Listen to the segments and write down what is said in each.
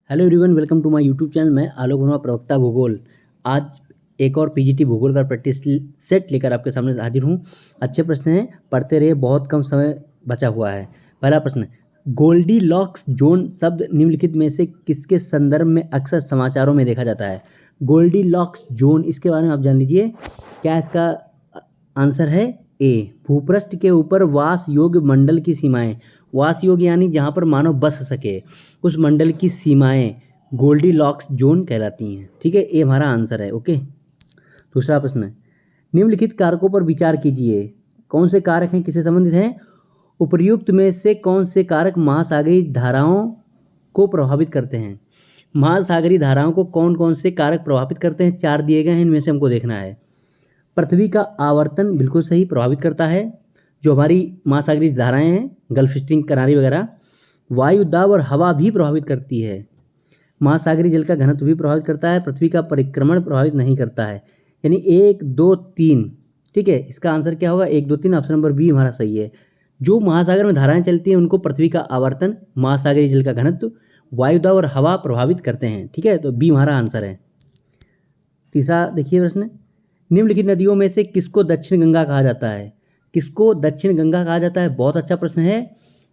Hello everyone, welcome to my YouTube channel. मैं आलोक वर्मा, प्रवक्ता भूगोल। आज एक और पीजीटी भूगोल का प्रैक्टिस सेट लेकर आपके सामने हाजिर हूँ। अच्छे प्रश्न हैं, पढ़ते रहिए, बहुत कम समय बचा हुआ है। पहला प्रश्न, गोल्डी लॉक्स जोन शब्द निम्नलिखित में से किसके संदर्भ में अक्सर समाचारों में देखा जाता है? गोल्डी लॉक्स जोन, इसके बारे में आप जान लीजिए। क्या इसका आंसर है? ए, भूपृष्ठ के ऊपर वास योग्य मंडल की सीमाएं। वास योग्य यानी जहाँ पर मानव बस सके, उस मंडल की सीमाएं गोल्डी लॉक्स जोन कहलाती हैं। ठीक है, ये हमारा आंसर है। ओके। दूसरा प्रश्न है, निम्नलिखित कारकों पर विचार कीजिए। कौन से कारक हैं, किससे संबंधित हैं? उपर्युक्त में से कौन से कारक महासागरीय धाराओं को प्रभावित करते हैं? महासागरीय धाराओं को कौन कौन से कारक प्रभावित करते हैं? 4 दिए गए हैं, इनमें से हमको देखना है। पृथ्वी का आवर्तन बिल्कुल सही, प्रभावित करता है। जो हमारी महासागरीय धाराएं हैं, गल्फ स्ट्रीम, कनारी वगैरह। वायु दाब और हवा भी प्रभावित करती है। महासागरीय जल का घनत्व भी प्रभावित करता है। पृथ्वी का परिक्रमण प्रभावित नहीं करता है। यानी 1, 2, 3। ठीक है, इसका आंसर क्या होगा? 1, 2, 3, ऑप्शन नंबर बी हमारा सही है। जो महासागर में धाराएं चलती हैं उनको पृथ्वी का आवर्तन, महासागरीय जल का घनत्व, वायु दाब और हवा प्रभावित करते हैं। ठीक है, तो बी हमारा आंसर है। तीसरा देखिए प्रश्न, निम्नलिखित नदियों में से किसको दक्षिण गंगा कहा जाता है? किसको दक्षिण गंगा कहा जाता है? बहुत अच्छा प्रश्न है।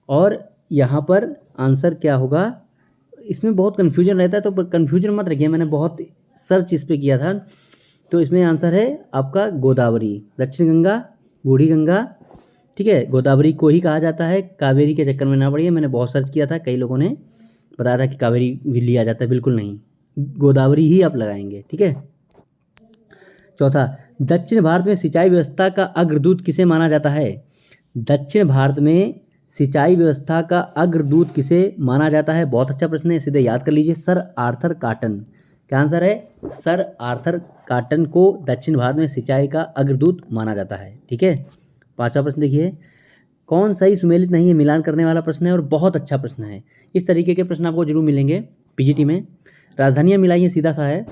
और यहाँ पर आंसर क्या होगा? इसमें बहुत कन्फ्यूजन रहता है, तो कन्फ्यूजन मत रखिए, मैंने बहुत सर्च इस पर किया था। तो इसमें आंसर है आपका गोदावरी। दक्षिण गंगा, बूढ़ी गंगा। ठीक है, गोदावरी को ही कहा जाता है। कावेरी के चक्कर में ना पड़िए, मैंने बहुत सर्च किया था, कई लोगों ने बताया था कि कावेरी भी लिया जाता है। बिल्कुल नहीं, गोदावरी ही आप लगाएंगे। ठीक है। चौथा, दक्षिण भारत में सिंचाई व्यवस्था का अग्रदूत किसे माना जाता है? दक्षिण भारत में सिंचाई व्यवस्था का अग्रदूत किसे माना जाता है? बहुत अच्छा प्रश्न है, सीधे याद कर लीजिए, सर आर्थर कॉटन। क्या आंसर है? सर आर्थर कॉटन को दक्षिण भारत में सिंचाई का अग्रदूत माना जाता है। ठीक है। पांचवा प्रश्न देखिए, कौन सही सुमेलित नहीं है? मिलान करने वाला प्रश्न है और बहुत अच्छा प्रश्न है। इस तरीके के प्रश्न आपको जरूर मिलेंगे पीजीटी में। राजधानियाँ मिलाइए, सीधा सा है।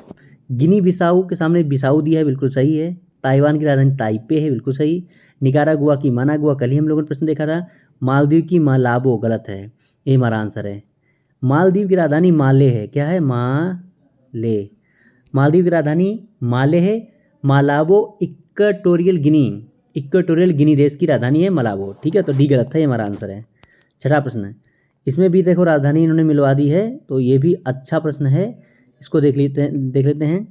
गिनी बिसाऊ के सामने बिसाऊ दिया है, बिल्कुल सही है। ताइवान की राजधानी ताइपे है, बिल्कुल सही। निकारागुआ की मानागुआ, कल ही हम लोगों ने प्रश्न देखा था। मालदीव की मालाबो, गलत है, ये हमारा आंसर है। मालदीव की राजधानी माले है। क्या है? माले। मालदीव की राजधानी माले है। मालाबो इक्वाटोरियल गिनी, इक्वाटोरियल गिनी देश की राजधानी है मलाबो। ठीक है, तो डी गलत है, ये हमारा आंसर है। छठा प्रश्न है, इसमें भी देखो राजधानी इन्होंने मिलवा दी है, तो ये भी अच्छा प्रश्न है। इसको देख लेते हैं।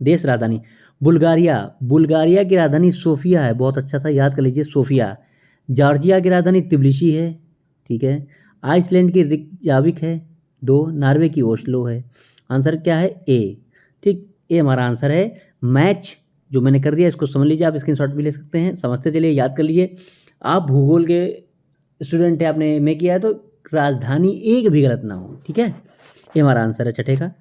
देश राजधानी, बुल्गारिया। बुल्गारिया की राजधानी सोफिया है, बहुत अच्छा सा याद कर लीजिए, सोफिया। जॉर्जिया की राजधानी तिब्लिसी है। ठीक है। आइसलैंड की रिकजाविक है। 2। नॉर्वे की ओस्लो है। आंसर क्या है? ए। ठीक, ये हमारा आंसर है। मैच जो मैंने कर दिया, इसको समझ लीजिए, आप स्क्रीनशॉट भी ले सकते हैं। समझते चलिए, याद कर लीजिए। आप भूगोल के स्टूडेंट है, आपने एमए किया है, तो राजधानी एक भी गलत ना हो। ठीक है, ये हमारा आंसर है छठे का।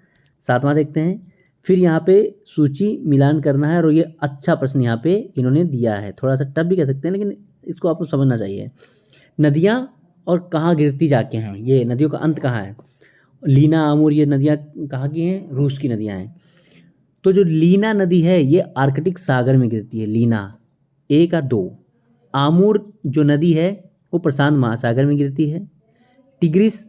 सातवां देखते हैं। फिर यहाँ पे सूची मिलान करना है, और ये अच्छा प्रश्न यहाँ पे इन्होंने दिया है। थोड़ा सा टफ भी कह सकते हैं, लेकिन इसको आपको समझना चाहिए। नदियाँ और कहाँ गिरती जाके हैं? ये नदियों का अंत कहाँ है? लीना, आमूर, ये नदियाँ कहाँ की हैं? रूस की नदियाँ हैं। तो जो लीना नदी है, ये आर्कटिक सागर में गिरती है। लीना, 1 का 2। आमूर जो नदी है, वो प्रशांत महासागर में गिरती है। टिग्रिस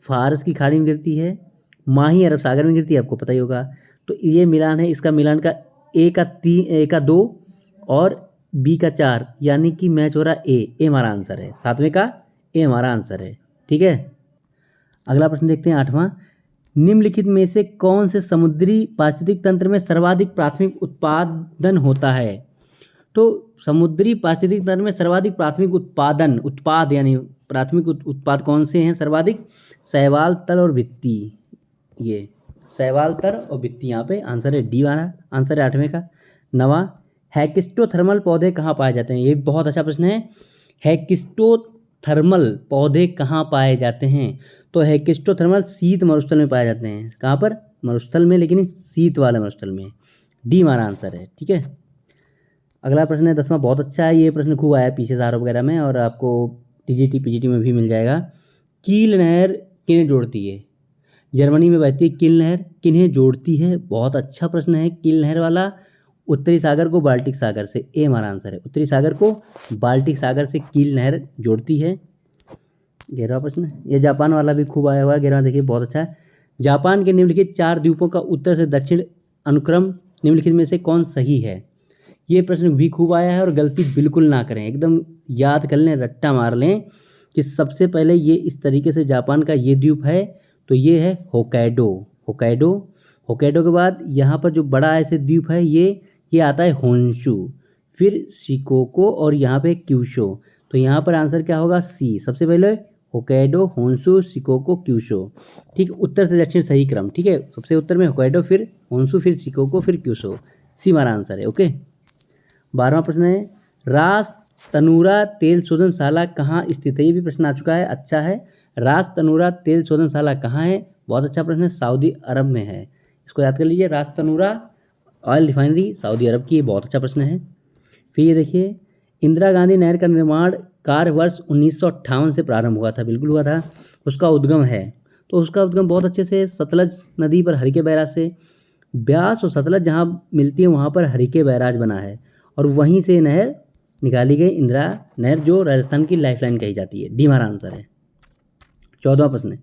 फारस की खाड़ी में गिरती है। माही अरब सागर में गिरती है, आपको पता ही होगा। तो ये मिलान है, इसका मिलान का ए का 3, ए का 2 और बी का 4, यानी कि मैच हो रहा ए हमारा आंसर है। सातवें का ए हमारा आंसर है। ठीक है। अगला प्रश्न देखते हैं, आठवां। निम्नलिखित में से कौन से समुद्री पारिस्थितिक तंत्र में सर्वाधिक प्राथमिक उत्पादन होता है? तो समुद्री पारिस्थितिक तंत्र में सर्वाधिक प्राथमिक उत्पाद यानी प्राथमिक उत्पाद कौन से हैं सर्वाधिक? शैवाल, तल और भित्ति। ये शैवाल, तल और भित्ति, यहाँ पे आंसर है डी वाला आंसर है आठवें का। नवा, हेक्स्टोथर्मल पौधे कहाँ पाए जाते हैं? ये बहुत अच्छा प्रश्न है। हेक्स्टोथर्मल पौधे कहाँ पाए जाते हैं? तो हेक्स्टोथर्मल शीत मरुस्थल में पाए जाते हैं। कहाँ पर? मरुस्थल में, लेकिन शीत वाले मरुस्थल में। डी हमारा आंसर है। ठीक है। अगला प्रश्न है 10वां, बहुत अच्छा है। ये प्रश्न खूब आया पीछे सहारा वगैरह में, और आपको टीजीटी पीजीटी में भी मिल जाएगा। कील नहर किन्हें जोड़ती है? जर्मनी में बहती है कील नहर, किन्हें जोड़ती है? बहुत अच्छा प्रश्न है कील नहर वाला। उत्तरी सागर को बाल्टिक सागर से, ए हमारा आंसर है। उत्तरी सागर को बाल्टिक सागर से कील नहर जोड़ती है। 11वां प्रश्न, ये जापान वाला भी खूब आया हुआ है। 11वां देखिए, बहुत अच्छा है। जापान के निम्नलिखित 4 द्वीपों का उत्तर से दक्षिण अनुक्रम निम्नलिखित में से कौन सही है? ये प्रश्न भी खूब आया है और गलती बिल्कुल ना करें, एकदम याद कर लें, रट्टा मार लें कि सबसे पहले ये इस तरीके से जापान का ये द्वीप है, तो ये है होक्काइडो। होक्काइडो होक्काइडो के बाद यहाँ पर जो बड़ा ऐसे द्वीप है ये आता है होन्शु, फिर शिकोको और यहाँ पे क्यूशो। तो यहाँ पर आंसर क्या होगा? सी। सबसे पहले होक्काइडो, होन्शु, शिकोको, क्यूशो। ठीक, उत्तर से दक्षिण सही क्रम। ठीक है, सबसे उत्तर में होक्काइडो, फिर होन्शु, फिर शिकोको, फिर क्यूशो। सी हमारा आंसर है। ओके, 12वां प्रश्न है, रास तनूरा तेल शोधनशाला कहाँ स्थित है? ये भी प्रश्न आ चुका है, अच्छा है। रास तनूरा तेल शोधनशाला कहाँ है? बहुत अच्छा प्रश्न है, सऊदी अरब में है। इसको याद कर लीजिए, रास तनूरा ऑयल रिफाइनरी सऊदी अरब की, बहुत अच्छा प्रश्न है। फिर ये देखिए, इंदिरा गांधी नहर का निर्माण कार्य वर्ष 1958 से प्रारंभ हुआ था, बिल्कुल हुआ था। उसका उद्गम है, तो उसका उद्गम बहुत अच्छे से सतलज नदी पर हरिके बैराज से, ब्यास और सतलज जहाँ मिलती है वहाँ पर हरिके बैराज बना है और वहीं से नहर निकाली गई, इंदिरा नहर, जो राजस्थान की लाइफलाइन कही जाती है। डी हमारा आंसर है। 14वां प्रश्न है,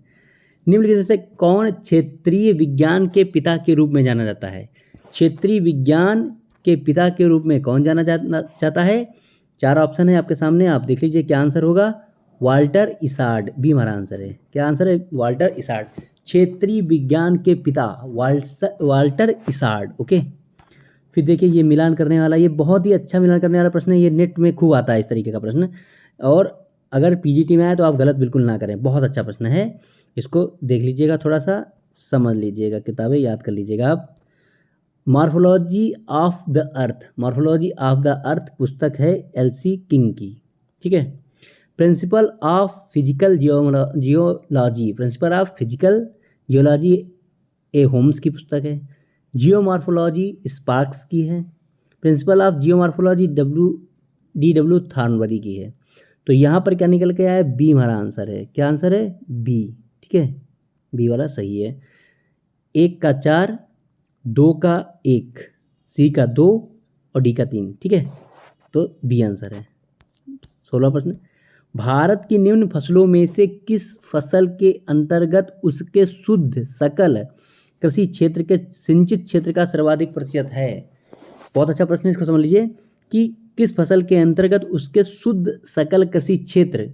निम्नलिखित में से कौन क्षेत्रीय विज्ञान के पिता के रूप में जाना जाता है? क्षेत्रीय विज्ञान के पिता के रूप में कौन जाना जाता है? 4 ऑप्शन है आपके सामने, आप देख लीजिए क्या आंसर होगा। वाल्टर इसार्ड, बी हमारा आंसर है। क्या आंसर है? वाल्टर इसार्ड, क्षेत्रीय विज्ञान के पिता वाल्टर इसार्ड। ओके, फिर देखिए ये मिलान करने वाला, ये बहुत ही अच्छा मिलान करने वाला प्रश्न है, ये नेट में खूब आता है इस तरीके का प्रश्न, और अगर पीजीटी में आए तो आप गलत बिल्कुल ना करें, बहुत अच्छा प्रश्न है। इसको देख लीजिएगा, थोड़ा सा समझ लीजिएगा, किताबें याद कर लीजिएगा आप। Morphology of the earth, morphology of the earth पुस्तक है एलसी किंग की। ठीक है, principle of physical geology, principle of physical geology A Holmes की पुस्तक है। जियोमॉर्फोलॉजी स्पार्क्स की है। Principle of geomorphology W Thornbury की है। तो यहाँ पर क्या निकल के आया है? बी हमारा आंसर है। क्या आंसर है? बी। ठीक है, बी वाला सही है। 1 का 4, 2 का 1, सी का 2 और डी का 3। ठीक है, तो बी आंसर है। 16वां प्रश्न, भारत की निम्न फसलों में से किस फसल के अंतर्गत उसके शुद्ध सकल कृषि क्षेत्र के सिंचित क्षेत्र का सर्वाधिक प्रतिशत है? बहुत अच्छा प्रश्न, इसको समझ लीजिए कि किस फसल के अंतर्गत उसके शुद्ध सकल कृषि क्षेत्र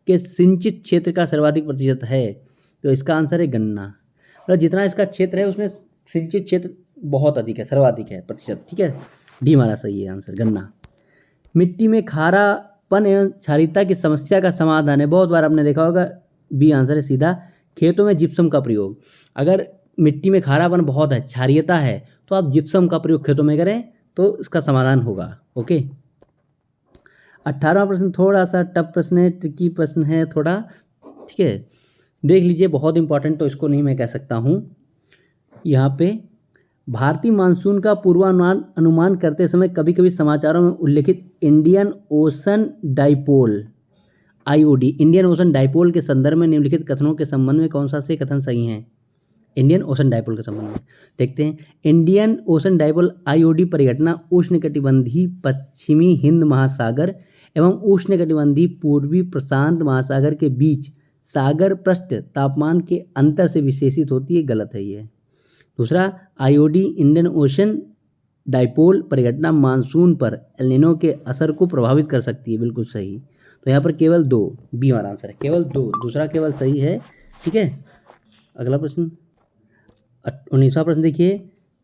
के सिंचित क्षेत्र का सर्वाधिक प्रतिशत है? तो इसका आंसर है गन्ना। मतलब जितना इसका क्षेत्र है उसमें सिंचित क्षेत्र बहुत अधिक है, सर्वाधिक है प्रतिशत। ठीक है, डी हमारा सही है आंसर, गन्ना। मिट्टी में खारापन एवं क्षारीयता की समस्या का समाधान है, बहुत बार आपने देखा होगा, बी आंसर है सीधा, खेतों में जिप्सम का प्रयोग। अगर मिट्टी में खारापन बहुत है, क्षारीयता है, तो आप जिप्सम का प्रयोग खेतों में करें तो इसका समाधान होगा। ओके, 18वां प्रश्न थोड़ा सा टफ प्रश्न है, ट्रिकी प्रश्न है थोड़ा। ठीक है, देख लीजिए, बहुत इंपॉर्टेंट, तो इसको नहीं मैं कह सकता हूँ। यहाँ पे भारतीय मानसून का पूर्वानुमान करते समय कभी कभी समाचारों में उल्लेखित Indian ocean dipole IOD, Indian ocean dipole के संदर्भ में निम्नलिखित कथनों के संबंध में कौन सा से कथन सही हैं? इंडियन ओशन डाइपोल के संबंध में देखते हैं। इंडियन ओशन डाइपोल आईओडी परिघटना उष्णकटिबंधीय पश्चिमी हिंद महासागर एवं उष्णकटिबंधीय पूर्वी प्रशांत महासागर के बीच सागर पृष्ठ तापमान के अंतर से विशेषित होती है, गलत है ये। दूसरा, आईओडी इंडियन ओशन डाइपोल परिघटना मानसून पर एल नीनो के असर को प्रभावित कर सकती है, बिल्कुल सही। तो यहाँ पर केवल 2, बी हमारा आंसर है, केवल 2, दूसरा केवल सही है। ठीक है, अगला प्रश्न 19वां प्रश्न देखिए,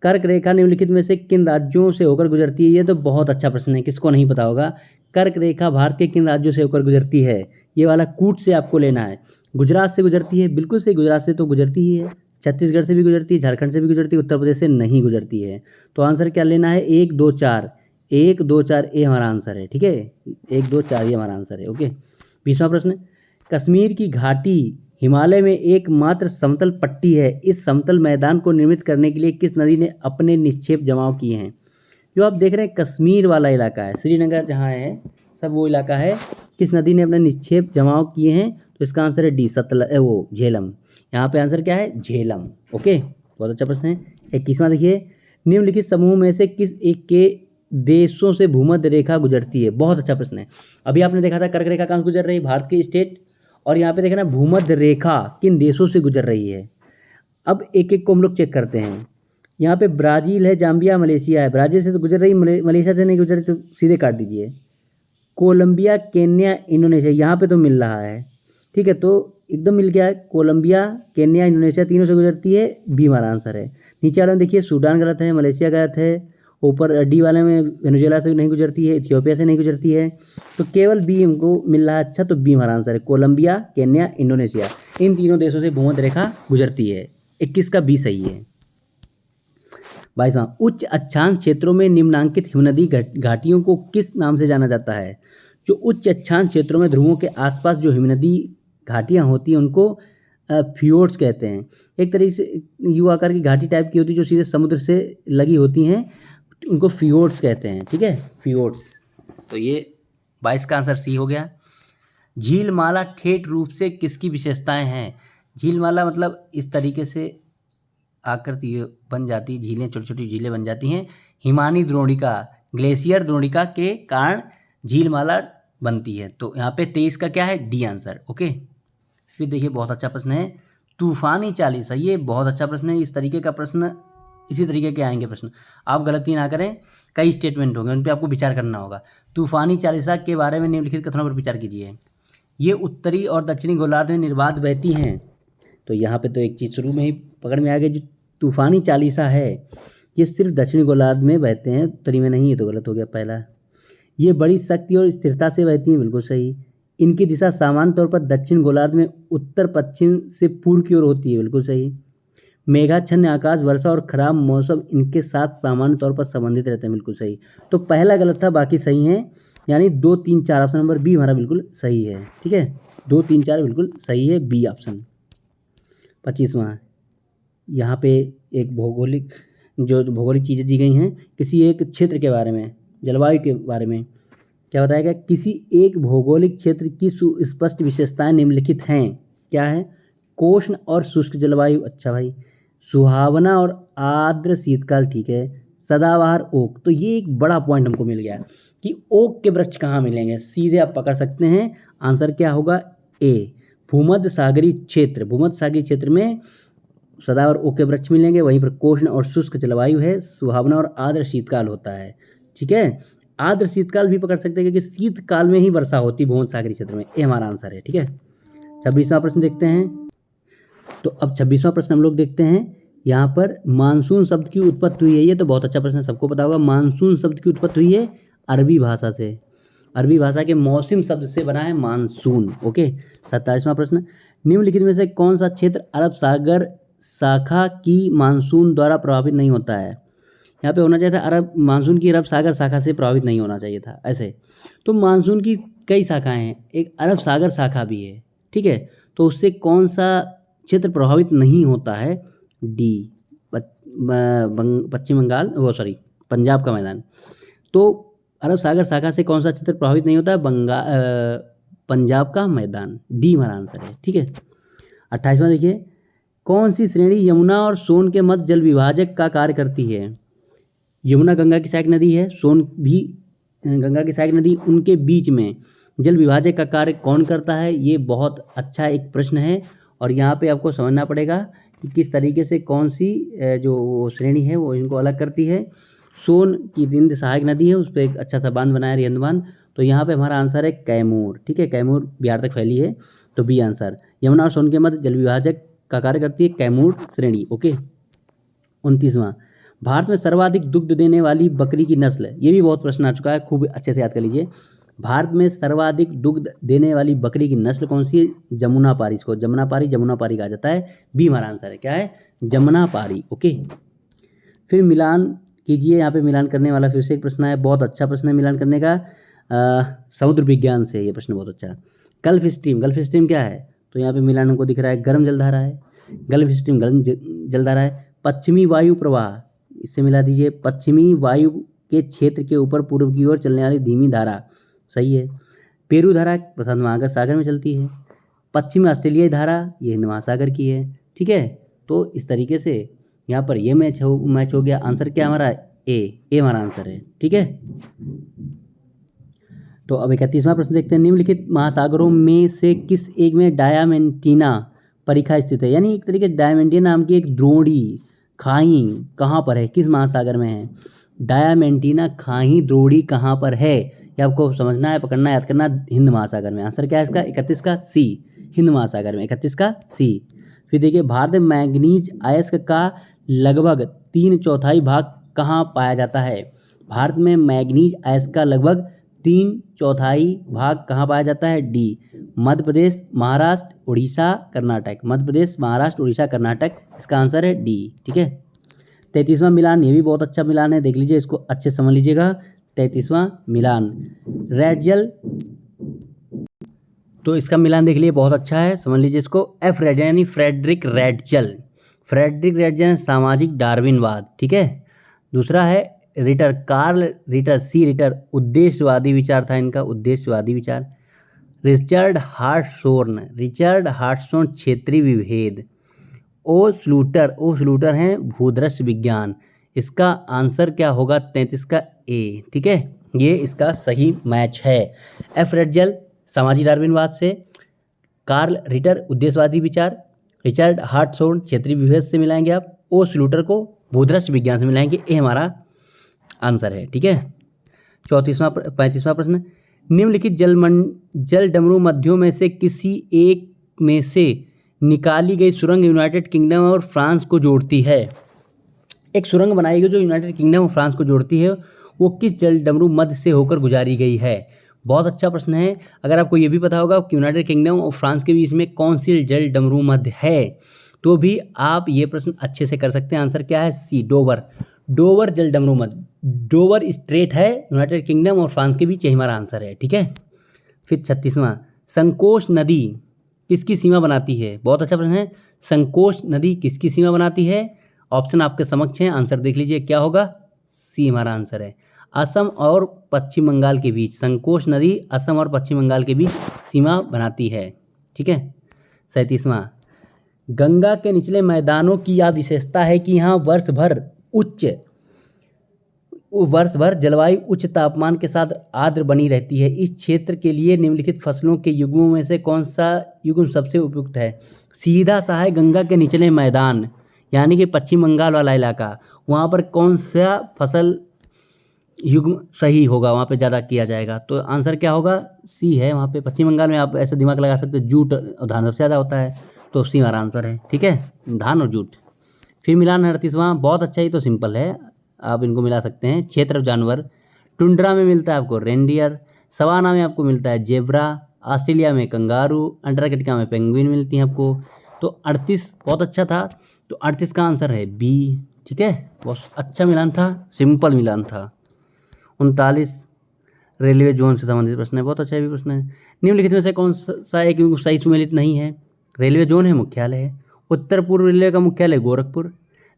कर्क रेखा निम्नलिखित में से किन राज्यों से होकर गुजरती है? ये तो बहुत अच्छा प्रश्न है, किसको नहीं पता होगा। कर्क रेखा भारत के किन राज्यों से होकर गुजरती है? ये वाला कूट से आपको लेना है। गुजरात से गुजरती है, बिल्कुल सही, गुजरात से तो गुजरती ही है। छत्तीसगढ़ से भी गुजरती है, झारखंड से भी गुजरती है, उत्तर प्रदेश से नहीं गुजरती है। तो आंसर क्या लेना है? 1, 2, 4, 1, 2, 4 ए हमारा आंसर है। ठीक है, 1, 2, 4 ये हमारा आंसर है। ओके, 20वां प्रश्न, कश्मीर की घाटी हिमालय में एकमात्र समतल पट्टी है, इस समतल मैदान को निर्मित करने के लिए किस नदी ने अपने निक्षेप जमाव किए हैं? जो आप देख रहे हैं कश्मीर वाला इलाका है, श्रीनगर जहाँ है सब वो इलाका है, किस नदी ने अपने निक्षेप जमाव किए हैं? तो इसका आंसर है डी, वो झेलम। यहाँ पे आंसर क्या है? झेलम। ओके, बहुत अच्छा प्रश्न है। 21वां देखिए, निम्नलिखित समूह में से किस एक के देशों से भूमध्य रेखा गुजरती है? बहुत अच्छा प्रश्न है। अभी आपने देखा था कर्क रेखा कहाँ से गुजर रही है? भारत के स्टेट। और यहाँ पे देखना भूमध्य रेखा किन देशों से गुजर रही है? अब एक एक को हम लोग चेक करते हैं। यहाँ पे ब्राज़ील है, जाम्बिया, मलेशिया है। ब्राज़ील से तो गुजर रही, मलेशिया से नहीं गुजर रही, तो सीधे काट दीजिए। कोलंबिया, केन्या, इंडोनेशिया, यहाँ पे तो मिल रहा है, ठीक है, तो एकदम मिल गया है। कोलंबिया, केन्या, इंडोनेशिया तीनों से गुजरती है, बी हमारा आंसर है। नीचे वाले में देखिए सूडान गलत है, मलेशिया गलत है, ऊपर डी वाले में वेनेजुएला से नहीं गुजरती है, इथियोपिया से नहीं गुजरती है, तो केवल बी हमको मिल रहा है। अच्छा, तो बी हमारा आंसर है। कोलंबिया, केन्या, इंडोनेशिया, इन तीनों देशों से भूमध्य रेखा गुजरती है। 21 का बी सही है। 22वां, उच्च अक्षांश क्षेत्रों में निम्नांकित हिमनदी घाटियों को किस नाम से जाना जाता है? जो उच्च अक्षांश क्षेत्रों में ध्रुवों के आसपास जो हिमनदी घाटियाँ होती हैं उनको फ्योर्ड्स कहते हैं। एक तरीके से यू आकार की घाटी टाइप की होती है जो सीधे समुद्र से लगी होती हैं, उनको फ्योर्ड्स कहते हैं, ठीक है, फ्योर्ड्स। तो ये 22 का आंसर सी हो गया। झीलमाला ठेठ रूप से किसकी विशेषताएं हैं? झीलमाला मतलब इस तरीके से आकृति बन जाती, झीलें, छोटी छोटी झीलें बन जाती हैं। हिमानी द्रोणिका, ग्लेशियर द्रोणिका के कारण झीलमाला बनती है। तो यहाँ पे 23 का क्या है? D answer. ओके, फिर देखिए बहुत अच्छा प्रश्न है, तूफानी चालीसा। ये बहुत अच्छा प्रश्न है। इस तरीके का प्रश्न, इसी तरीके के आएंगे प्रश्न, आप गलती ना करें। कई स्टेटमेंट होंगे, उन पर आपको विचार करना होगा। तूफानी चालीसा के बारे में निम्नलिखित कथनों पर विचार कीजिए। ये उत्तरी और दक्षिणी गोलार्ध में निर्बाध बहती हैं। तो यहाँ पे तो एक चीज़ शुरू में ही पकड़ में आ गई, जो तूफानी चालीसा है ये सिर्फ दक्षिणी गोलार्ध में बहते हैं, उत्तरी में नहीं। ये तो गलत हो गया पहला। ये बड़ी शक्ति और स्थिरता से बहती हैं, बिल्कुल सही। इनकी दिशा सामान्य तौर पर दक्षिण गोलार्ध में उत्तर पश्चिम से पूर्व की ओर होती है, बिल्कुल सही। मेघाच्छन्न आकाश, वर्षा और खराब मौसम इनके साथ सामान्य तौर पर संबंधित रहते हैं, बिल्कुल सही। तो पहला गलत था, बाकी सही हैं, यानी 2, 3, 4 ऑप्शन नंबर बी हमारा बिल्कुल सही है, ठीक है। 2, 3, 4 बिल्कुल सही है, बी ऑप्शन। 25वां, यहाँ पे एक भौगोलिक चीज़ें दी गई हैं, किसी एक क्षेत्र के बारे में, जलवायु के बारे में क्या बताया गया? किसी एक भौगोलिक क्षेत्र की सुस्पष्ट विशेषताएं निम्नलिखित हैं। क्या है? कोष्ण और शुष्क जलवायु, अच्छा भाई। सुहावना और आर्द्र शीतकाल, ठीक है। सदाबहार ओक, तो ये एक बड़ा पॉइंट हमको मिल गया कि ओक के वृक्ष कहाँ मिलेंगे, सीधे आप पकड़ सकते हैं। आंसर क्या होगा? ए, भूमध्य सागरीय क्षेत्र। भूमध्य सागरीय क्षेत्र में सदाबहार ओक के वृक्ष मिलेंगे, वहीं पर कोष्ण और शुष्क जलवायु है, सुहावना और आर्द्र शीतकाल होता है, ठीक है। आर्द्र शीतकाल भी पकड़ सकते हैं क्योंकि शीतकाल में ही वर्षा होती है भूमध्य सागरीय क्षेत्र में। ये हमारा आंसर है, ठीक है। 26वां प्रश्न देखते हैं। तो अब 26वां प्रश्न हम लोग देखते हैं। यहाँ पर मानसून शब्द की उत्पत्ति हुई है, ये तो बहुत अच्छा प्रश्न है, सबको पता होगा। मानसून शब्द की उत्पत्ति हुई है अरबी भाषा से। अरबी भाषा के मौसम शब्द से बना है मानसून। ओके, 27वां प्रश्न, निम्नलिखित में से कौन सा क्षेत्र अरब सागर शाखा की मानसून द्वारा प्रभावित नहीं होता है? यहाँ पे होना चाहिए था अरब मानसून की अरब सागर शाखा से प्रभावित नहीं होना चाहिए था, ऐसे। तो मानसून की कई शाखाएं हैं, एक अरब सागर शाखा भी है, ठीक है। तो उससे कौन सा क्षेत्र प्रभावित नहीं होता है? डी, पश्चिम बंगाल, वो सॉरी पंजाब का मैदान। तो अरब सागर शाखा से कौन सा क्षेत्र प्रभावित नहीं होता है? पंजाब का मैदान, डी हमारा आंसर है, ठीक है। 28वां देखिए, कौन सी श्रेणी यमुना और सोन के मध्य जल विभाजक का कार्य करती है? यमुना गंगा की सहायक नदी है, सोन भी गंगा की सहायक नदी, उनके बीच में जल विभाजक का कार्य कौन करता है? ये बहुत अच्छा एक प्रश्न है और यहाँ पे आपको समझना पड़ेगा कि किस तरीके से कौन सी जो श्रेणी है वो इनको अलग करती है। सोन की रिंद सहायक नदी है, उस पर एक अच्छा सा बांध बनाया, रिंद बांध। तो यहाँ पे हमारा आंसर है कैमूर, ठीक है। कैमूर बिहार तक फैली है, तो बी आंसर। यमुना और सोन के मध्य जल विभाजक का कार्य करती है कैमूर श्रेणी। ओके, 29वां, भारत में सर्वाधिक दुग्ध देने वाली बकरी की नस्ल, ये भी बहुत प्रश्न आ चुका है, खूब अच्छे से याद कर लीजिए। भारत में सर्वाधिक दुग्ध देने वाली बकरी की नस्ल कौन सी है? जमुनापारी। इसको जमुनापारी कहा जाता है, बी हमारा आंसर है। क्या है? जमुनापारी। ओके, फिर मिलान कीजिए। यहाँ पे मिलान करने वाला फिर से एक प्रश्न है, बहुत अच्छा प्रश्न है मिलान करने का, समुद्र विज्ञान से ये प्रश्न बहुत अच्छा। गल्फ स्ट्रीम क्या है? तो यहाँ पे मिलान हमको दिख रहा है, गर्म जलधारा है। गल्फ स्ट्रीम गर्म जलधारा है। पश्चिमी वायु प्रवाह, इससे मिला दीजिए, पश्चिमी वायु के क्षेत्र के ऊपर पूर्व की ओर चलने वाली धीमी धारा, सही है। पेरू धारा प्रशांत महासागर में चलती है। पश्चिमी ऑस्ट्रेलियाई धारा ये हिंद महासागर की है, ठीक है। तो इस तरीके से यहाँ पर ये मैच हो गया। आंसर क्या हमारा? ए हमारा आंसर है, ठीक है। तो अब 31वां प्रश्न देखते हैं। निम्नलिखित महासागरों में से किस एक में डायामेंटीना परिखा स्थित है, यानी एक तरीके डायमेंटिया नाम की एक द्रोणी खाई कहाँ पर है, किस महासागर में है। डायमेंटिना खाई द्रोणी कहाँ पर है, ये आपको समझना है, पकड़ना, याद करना। हिंद महासागर में। आंसर क्या है इसका 31 का सी, हिंद महासागर में 31 का सी। फिर देखिए भारत में मैंगनीज अयस्क का लगभग 3/4 भाग कहाँ पाया जाता है। भारत में मैंगनीज अयस्क का लगभग 3/4 भाग कहाँ पाया जाता है। डी मध्य प्रदेश, महाराष्ट्र, उड़ीसा, कर्नाटक। मध्य प्रदेश, महाराष्ट्र, उड़ीसा, कर्नाटक, इसका आंसर है डी। ठीक है। 33वां मिलान, ये भी बहुत अच्छा मिलान है, देख लीजिए इसको अच्छे से समझ लीजिएगा। 33वां मिलान रेडजल, तो इसका मिलान देख लीजिए बहुत अच्छा है, समझ लीजिए इसको। एफ रेडजल यानी फ्रेडरिक रेडजल। फ्रेडरिक रेडजल सामाजिक डार्विनवाद। ठीक है। दूसरा है रिटर, कार्ल रिटर, सी रिटर, उद्देश्यवादी विचार था इनका, उद्देश्यवादी विचार। रिचर्ड हार्टशॉर्न क्षेत्रीय विभेद। ओ स्लूटर हैं भूदृश्य विज्ञान। इसका आंसर क्या होगा 33 का ए। ठीक है, ये इसका सही मैच है। एफ रेडजल सामाजिक डार्विनवाद से, कार्ल रिटर उद्देश्यवादी विचार, रिचर्ड हार्टशॉर्न क्षेत्रीय विभेद से मिलाएंगे आप, ओ स्लूटर को भूदृश्य विज्ञान से मिलाएंगे, ये हमारा आंसर है। ठीक है। 35वां प्रश्न, निम्नलिखित जल डमरू मध्यों में से किसी एक में से निकाली गई सुरंग यूनाइटेड किंगडम और फ्रांस को जोड़ती है। एक सुरंग बनाई गई जो यूनाइटेड किंगडम और फ्रांस को जोड़ती है, वो किस जल डमरू मध्य से होकर गुजारी गई है। बहुत अच्छा प्रश्न है। अगर आपको ये भी पता होगा कि यूनाइटेड किंगडम और फ्रांस के बीच में कौन सी जल डमरू मध्य है, तो भी आप ये प्रश्न अच्छे से कर सकते हैं। आंसर क्या है सी, डोवर जल डमरू मध्य। डोवर स्ट्रेट है यूनाइटेड किंगडम और फ्रांस के बीच, यही हमारा आंसर है। ठीक है। फिर 36वां, संकोच नदी किसकी सीमा बनाती है। बहुत अच्छा प्रश्न है। संकोच नदी किसकी सीमा बनाती है। ऑप्शन आपके समक्ष हैं, आंसर देख लीजिए क्या होगा। सी हमारा आंसर है। असम और पश्चिम बंगाल के बीच, संकोच नदी असम और पश्चिम बंगाल के बीच सीमा बनाती है। ठीक है। 37वां, गंगा के निचले मैदानों की यह विशेषता है कि यहाँ वर्ष भर जलवायु उच्च तापमान के साथ आर्द्र बनी रहती है। इस क्षेत्र के लिए निम्नलिखित फसलों के युग्मों में से कौन सा युग्म सबसे उपयुक्त है। सीधा सा है गंगा के निचले मैदान, यानी कि पश्चिम बंगाल वाला इलाका, वहाँ पर कौन सा फसल युग्म सही होगा, वहाँ पे ज़्यादा किया जाएगा। तो आंसर क्या होगा सी है। वहाँ पे पश्चिम बंगाल में आप ऐसे दिमाग लगा सकते हो, जूट और धान सबसे ज़्यादा होता है, तो सी हमारा आंसर है। ठीक है, धान और जूट। फिर मिलान 38वां, बहुत अच्छा, ही तो सिंपल है, आप इनको मिला सकते हैं। क्षेत्र जानवर, टुंड्रा में मिलता है आपको रेंडियर, सवाना में आपको मिलता है जेब्रा, ऑस्ट्रेलिया में कंगारू, अंटार्कटिका में पेंगुइन मिलती हैं आपको। तो 38 बहुत अच्छा था, तो 38 का आंसर है बी। ठीक है, बहुत अच्छा मिलान था, सिंपल मिलान था। 39 रेलवे जोन से संबंधित प्रश्न है, बहुत अच्छा भी प्रश्न है। निम्नलिखित में से कौन सा एक सही सुमेलित नहीं है। रेलवे जोन है, मुख्यालय है। उत्तर पूर्व रेलवे का मुख्यालय गोरखपुर,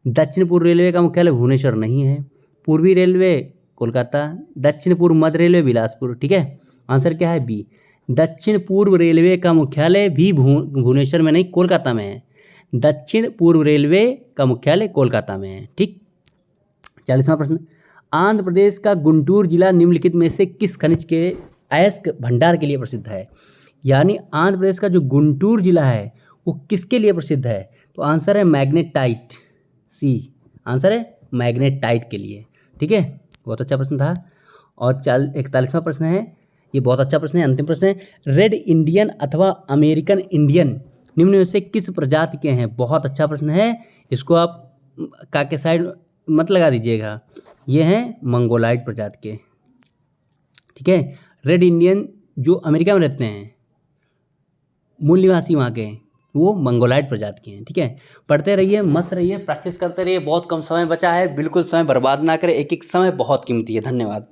दक्षिण पूर्व रेलवे का मुख्यालय भुवनेश्वर नहीं है, पूर्वी रेलवे कोलकाता, दक्षिण पूर्व मध्य रेलवे बिलासपुर। ठीक है, आंसर क्या है बी। दक्षिण पूर्व रेलवे का मुख्यालय भी भुवनेश्वर में नहीं, कोलकाता में है। दक्षिण पूर्व रेलवे का मुख्यालय कोलकाता में है। ठीक। 40वां प्रश्न, आंध्र प्रदेश का गुंटूर जिला निम्नलिखित में से किस खनिज के अयस्क भंडार के लिए प्रसिद्ध है। यानी आंध्र प्रदेश का जो गुंटूर जिला है वो किसके लिए प्रसिद्ध है, तो आंसर है मैग्नेटाइट, सी आंसर है मैग्नेटाइट के लिए। ठीक है, बहुत अच्छा प्रश्न था। और 41वां प्रश्न है, ये बहुत अच्छा प्रश्न है, अंतिम प्रश्न है। रेड इंडियन अथवा अमेरिकन इंडियन निम्न में से किस प्रजाति के हैं। बहुत अच्छा प्रश्न है, इसको आप का के साइड मत लगा दीजिएगा, ये हैं मंगोलाइड प्रजाति के। ठीक है, रेड इंडियन जो अमेरिका में रहते हैं, मूल निवासी वहाँ के, वो मंगोलाइड प्रजाति के हैं। ठीक है, पढ़ते रहिए, मस्त रहिए, प्रैक्टिस करते रहिए। बहुत कम समय बचा है, बिल्कुल समय बर्बाद ना करें, एक एक समय बहुत कीमती है। धन्यवाद।